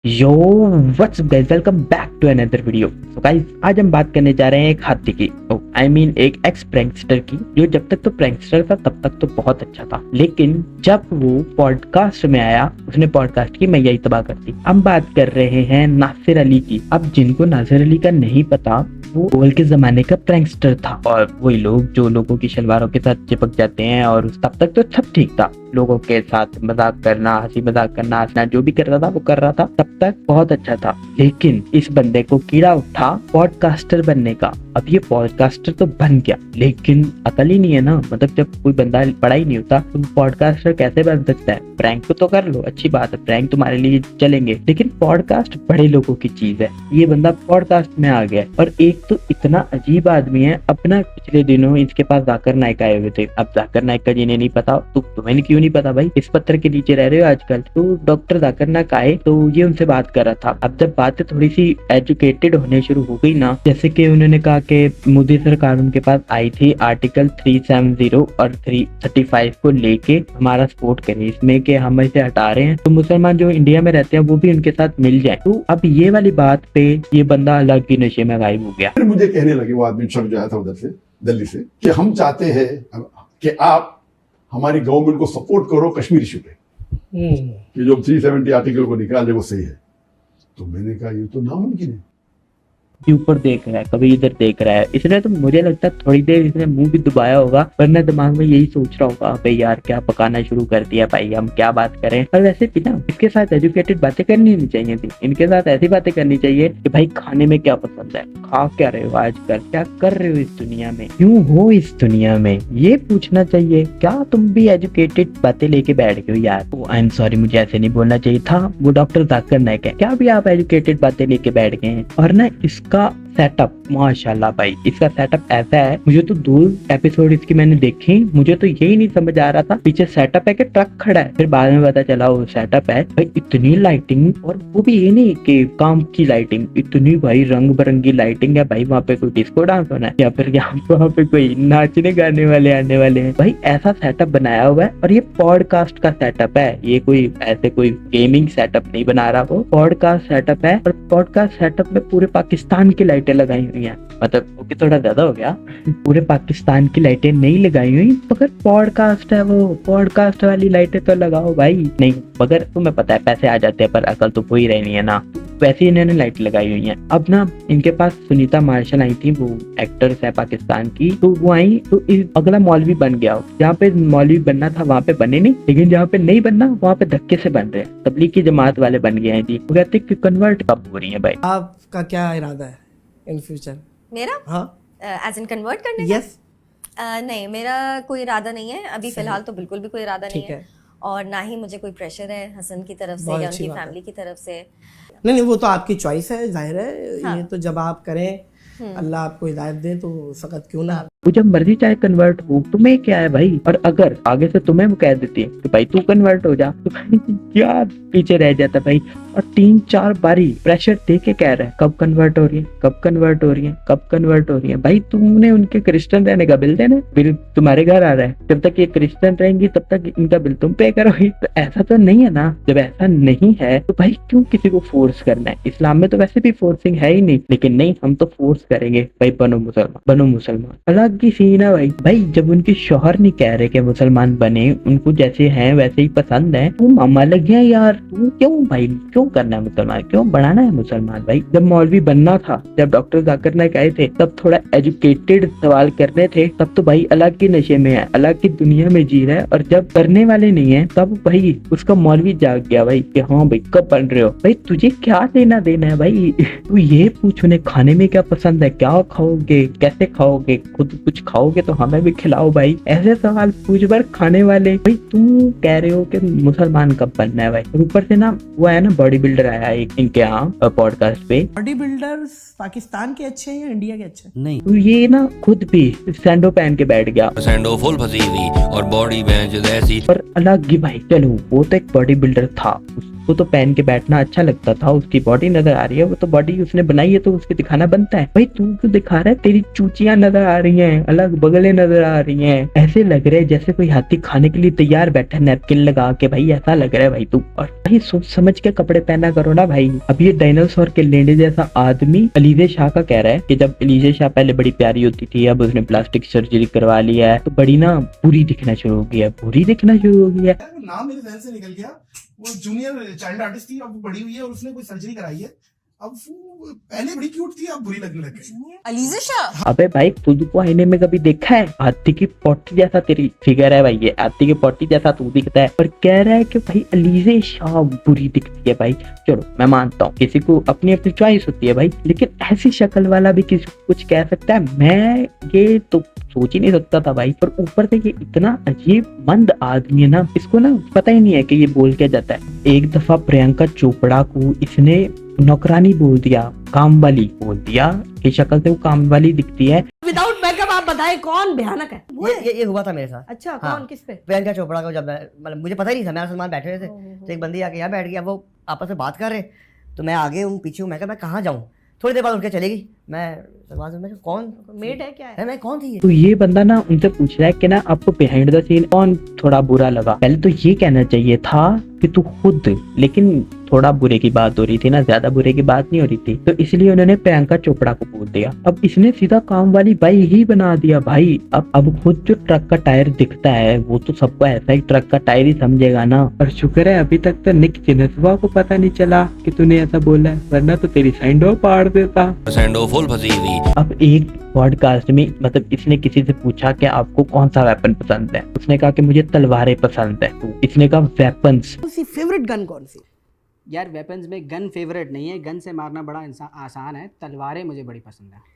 Yo what's guys, welcome back to another video. So guys, आज हम बात करने जा रहे हैं एक हाथी की, एक एक्स प्रैंकस्टर की, जो जब तक तो प्रैंकस्टर था तब तक तो बहुत अच्छा था, लेकिन जब वो पॉडकास्ट में आया उसने पॉडकास्ट की मैया ही तबाह कर दी। हम बात कर रहे हैं नासिर अली की। अब जिनको नासिर अली का नहीं पता, वो ओल्ड के जमाने का प्रैंकस्टर था, और वही लोग जो लोगों की शलवारों के साथ चिपक जाते हैं, और तब तक तो सब ठीक था, लोगों के साथ मजाक करना, हंसी मजाक करना, हंसना, जो भी कर रहा था वो कर रहा था, तब तक बहुत अच्छा था। लेकिन इस बंदे को कीड़ा उठा पॉडकास्टर बनने का। अब ये पॉडकास्टर तो बन गया, लेकिन अकल ही नहीं है ना। मतलब जब कोई बंदा पढ़ा ही नहीं होता तो पॉडकास्टर कैसे बन सकता है? प्रैंक तो कर लो, अच्छी बात है, प्रैंक तुम्हारे लिए चलेंगे, लेकिन पॉडकास्ट बड़े लोगों की चीज है। ये बंदा पॉडकास्ट में आ गया, और एक तो इतना अजीब आदमी है। अपना पिछले दिनों इसके पास जाकिर नाइक आए हुए थे। अब जाकिर नाइक का जिन्हें नहीं पता, तो तुम्हें क्यों नहीं पता भाई? इस पत्थर के नीचे रह रहे हो आजकल। तो डॉक्टर जाकिर नाइक आए तो ये उनसे बात कर रहा था। अब जब बातें थोड़ी सी एजुकेटेड होने शुरू हो गई ना, जैसे कि उन्होंने कहा कि मोदी सरकार उनके पास आई थी आर्टिकल 370 और 335 को लेके हमारा सपोर्ट करे, इसमें कि हम इसे हटा रहे हैं तो मुसलमान जो इंडिया में रहते हैं वो भी उनके साथ मिल जाए। तो अब ये वाली बात पे ये बंदा अलग ही नशे में गायब हो गया। फिर मुझे कहने लगे, वो आदमी छप जाया था उधर से, दिल्ली से, कि हम चाहते हैं कि आप हमारी गवर्नमेंट को सपोर्ट करो कश्मीर इशू पे, कि जो 370 आर्टिकल को निकाले वो सही है। तो मैंने कहा ये तो नामुमकिन है। ऊपर देख रहा है, कभी इधर देख रहा है, इसने तो मुझे लगता है थोड़ी देर इसने मुंह भी दबाया होगा, वरना दिमाग में यही सोच रहा होगा, भाई यार क्या पकाना शुरू कर दिया भाई, हम क्या बात करें। और वैसे भी ना, इसके साथ एजुकेटेड बातें करनी नहीं चाहिए थी। इनके साथ ऐसी बातें करनी चाहिए कि भाई खाने में क्या पसंद है, खा क्या रहे हो आजकल, क्या कर रहे हो इस दुनिया में, क्यों हो इस दुनिया में, ये पूछना चाहिए। क्या तुम भी एजुकेटेड बातें लेके बैठ गए हो यार? आई एम सॉरी, मुझे ऐसे नहीं बोलना चाहिए था। वो डॉक्टर जाकिर नाइक है, क्या भी आप एजुकेटेड बातें लेके बैठ गए हैं। और ना इसका सेटअप माशाल्लाह भाई, इसका सेटअप ऐसा है, मुझे तो 2 एपिसोड इसकी मैंने देखी, मुझे तो यही नहीं समझ आ रहा था पीछे सेटअप है कि ट्रक खड़ा है। फिर बाद में पता चला वो सेटअप है। भाई इतनी लाइटिंग, और वो भी ये नहीं कि काम की लाइटिंग, इतनी भाई रंग बिरंगी लाइटिंग है। भाई वहाँ पे कोई डिस्को डांस होना है, या फिर वहाँ पे कोई नाचने गाने वाले आने वाले हैं। भाई ऐसा सेटअप बनाया हुआ है, और ये पॉडकास्ट का सेटअप है। ये कोई ऐसे कोई गेमिंग सेटअप नहीं बना रहा, वो पॉडकास्ट सेटअप है। और पॉडकास्ट सेटअप में पूरे पाकिस्तान की लाइटें लगाई हुई हैं। मतलब वो कि थोड़ा ज्यादा हो गया, पूरे पाकिस्तान की लाइटें नहीं लगाई हुई, मगर पॉडकास्ट है, वो पॉडकास्ट वाली लाइटें तो लगाओ भाई। नहीं, मगर तुम्हें पता है पैसे आ जाते हैं, पर अकल तो कोई रहनी है ना, वैसे इन्होंने लाइट लगाई हुई है। अब ना इनके पास सुनीता मार्शल आई थी, वो एक्टर्स है पाकिस्तान की, तो वो आई तो अगला मौलवी बन गया। जहाँ पे मौलवी बनना था वहाँ पे बने नहीं, लेकिन जहाँ पे नहीं बनना वहाँ पे धक्के से बन रहे हैं। तबलीग की जमात वाले बन गए हैं जी। वो कहते कि कन्वर्ट कब हो रही है भाई? आपका क्या इरादा है इन फ्यूचर? मेरा हाँ, एज इन कन्वर्ट करने का? यस। नहीं, मेरा कोई इरादा नहीं है अभी फिलहाल, तो बिल्कुल भी कोई इरादा नहीं ठीक है। है। और ना ही मुझे कोई प्रेशर है हसन की तरफ से बहुत या अच्छी उनकी बात है। फैमिली की तरफ से। नहीं, वो तो आपकी चॉइस है, जाहिर है। हाँ। ये तो जब आप करें, अल्लाह आपको हिदायत दे, तो सख्त क्यों ना। वो जब मर्जी चाहे कन्वर्ट हो, तुम्हें क्या है भाई? और अगर आगे से तुम्हें वो कह देती है कि भाई तू कन्वर्ट हो जा, तो भाई क्या पीछे रह जाता भाई? और 3-4 बारी प्रेशर दे के कह रहा है कब कन्वर्ट हो रही है, कब कन्वर्ट हो रही है, कब कन्वर्ट हो रही है। भाई तुमने उनके क्रिश्चियन रहने का बिल देना, बिल तुम्हारे घर आ रहा है, जब तक ये क्रिश्चियन रहेंगी तब तक इनका बिल तुम पे करोगे। तो ऐसा तो नहीं है ना। जब ऐसा नहीं है तो भाई क्यों किसी को फोर्स करना है? इस्लाम में तो वैसे भी फोर्सिंग है ही नहीं, लेकिन नहीं, हम तो फोर्स करेंगे भाई, बनो मुसलमान, बनो मुसलमान। अलग की सीन है भाई। भाई जब उनके शौहर नहीं कह रहे कि मुसलमान बने, उनको जैसे हैं वैसे ही पसंद है, तू मामा लग गया यार। तू क्यों भाई, क्यों करना है मुसलमान, क्यों बनाना है मुसलमान? भाई जब मौलवी बनना था, जब डॉक्टर जाकिर नाइक आए थे, तब थोड़ा एजुकेटेड सवाल करने थे, तब तो भाई अलग के नशे में है, अलग की दुनिया में जी रहा है। और जब करने वाले नहीं है, तब भाई उसका मौलवी जाग गया भाई कि हाँ भाई कब बन रहे हो? भाई तुझे क्या लेना देना है भाई? तू ये पूछ उन्हें खाने में क्या पसंद है, क्या खाओगे, कैसे खाओगे, खुद कुछ खाओगे तो हमें भी खिलाओ भाई। ऐसे सवाल पूछ बार खाने वाले। भाई तुम कह रहे हो कि मुसलमान कब बनना है भाई? और ऊपर से ना वो है ना बॉडी बिल्डर आया एक इनके यहाँ पॉडकास्ट पे। बॉडी बिल्डर्स पाकिस्तान के अच्छे हैं या इंडिया के अच्छे हैं? नहीं, तो ये ना खुद भी सैंडो पहन के बैठ गया, सैंडो फुल फसी हुई और बॉडी बेंच ऐसी। और अलग ही भाई। चलो वो तो एक बॉडी बिल्डर था, उसको उसको तो पहन के बैठना अच्छा लगता था, उसकी बॉडी नजर आ रही है, वो तो बॉडी उसने बनाई है तो उसके दिखाना बनता है। भाई तू क्यों दिखा रहा है? तेरी चूचियां नजर आ रही हैं, अलग बगलें नजर आ रही हैं, ऐसे लग रहा है जैसे कोई हाथी खाने के लिए तैयार बैठा है नैपकिन लगा के। भाई ऐसा लग रहा है भाई तू। और भाई सोच समझ के कपड़े पहना करो ना भाई। अब ये डायनासोर के लेंडे जैसा आदमी अलीजे शाह का कह रहा है कि जब अलीजे शाह पहले बड़ी प्यारी होती थी, अब उसने प्लास्टिक सर्जरी करवा लिया है तो बड़ी ना बुरी दिखना शुरू हो गया है, बुरी दिखना शुरू हो गया है। नाम मेरे ध्यान से निकल गया। वो जूनियर चाइल्ड आर्टिस्ट थी, अब वो बड़ी हुई है और उसने कोई सर्जरी कराई है। अब वो पहले बड़ी क्यूट थी, अब बुरी लगने लग गई। अलीजा शाह। अबे भाई खुद को आईने में कभी देखा है? हाथी की पोटी जैसा तेरी फिगर है भाई, ये हाथी की पोटी जैसा तू दिखता है और कह रहा है कि भाई अलीजे शाह बुरी दिखती है। भाई चलो मैं मानता हूँ किसी को अपनी अपनी चॉइस होती है भाई, लेकिन ऐसी शक्ल वाला भी किसी को कुछ कह सकता है? मैं ये तो सोच ही नहीं सकता था भाई। और ऊपर से ये इतना अजीब मंद आदमी है ना, इसको ना पता ही नहीं है कि ये बोल क्या जाता है। एक दफा प्रियंका चोपड़ा को इसने नौकरानी बोल दिया, काम वाली बोल दिया, कि शक्ल से वो काम वाली दिखती है। विदाउट मेकअप आप बताएं कौन भयानक है? ये हुआ था मेरे साथ। अच्छा हाँ। कौन, किस पे? प्रियंका चोपड़ा को जब मतलब मुझे पता ही नहीं था, मैं और सलमान बैठे हुए थे तो एक बंदी आके यहाँ बैठ गया, वो आपस में बात कर रहे, तो मैं आगे हूँ पीछे हूँ, मैं कहा मैं कहाँ जाऊँ। थोड़ी देर बाद उनके चलेगी, मैं सलमान से मैं कौन मेड है क्या है? मैं कौन थी ये? तो ये बंदा ना उनसे पूछ रहा है कि ना आपको बिहाइंड द सीन कौन थोड़ा बुरा लगा। पहले तो ये कहना चाहिए था कि तू खुद, लेकिन थोड़ा बुरे की बात हो रही थी ना, ज्यादा बुरे की बात नहीं हो रही थी, तो इसलिए उन्होंने प्रियंका चोपड़ा को बोल दिया। अब इसने सीधा काम वाली बाई ही बना दिया भाई। अब खुद जो ट्रक का टायर दिखता है वो तो सबको ऐसा ही ट्रक का टायर ही समझेगा ना। और शुक्र है अभी तक तो निक चिनसवा को पता नहीं चला कि तूने ऐसा बोला है, वरना तो तेरी सैंडो पाड़ देता। सैंडो फुल फंसी हुई। अब एक पॉडकास्ट में मतलब इसने किसी से पूछा कि आपको कौन सा वेपन पसंद है, उसने कहा कि मुझे तलवारें पसंद है। तो इसने कहा वेपन्स। कौन सी फेवरेट गन कौन सी? यार वेपन्स में गन फेवरेट नहीं है, गन से मारना बड़ा आसान है। तलवारें मुझे बड़ी पसंद है।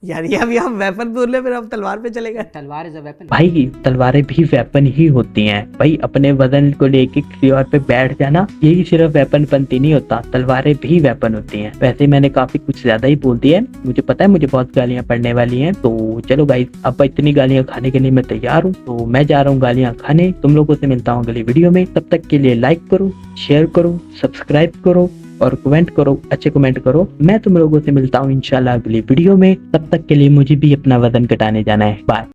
यार ये अभी हम वेपन बोल रहे, फिर हम तलवार पे चले गए। तलवार इज अ वेपन। भाई तलवारें भी वेपन ही होती हैं भाई। अपने वजन को लेके किसी और पे बैठ जाना यही सिर्फ वेपन बनती नहीं होता, तलवारें भी वेपन होती हैं। वैसे मैंने काफी कुछ ज्यादा ही बोल दिया है, मुझे पता है मुझे बहुत गालियां पड़ने वाली हैं। तो चलो भाई अब इतनी गालियां खाने के लिए मैं तैयार हूँ, तो मैं जा रहा हूँ गालियां खाने। तुम लोगों से मिलता हूँ अगली वीडियो में, तब तक के लिए लाइक करो, शेयर करो, सब्सक्राइब करो और कमेंट करो, अच्छे कमेंट करो। मैं तुम लोगों से मिलता हूँ इंशाल्लाह अगली वीडियो में, तब तक के लिए मुझे भी अपना वजन घटाने जाना है। बाय।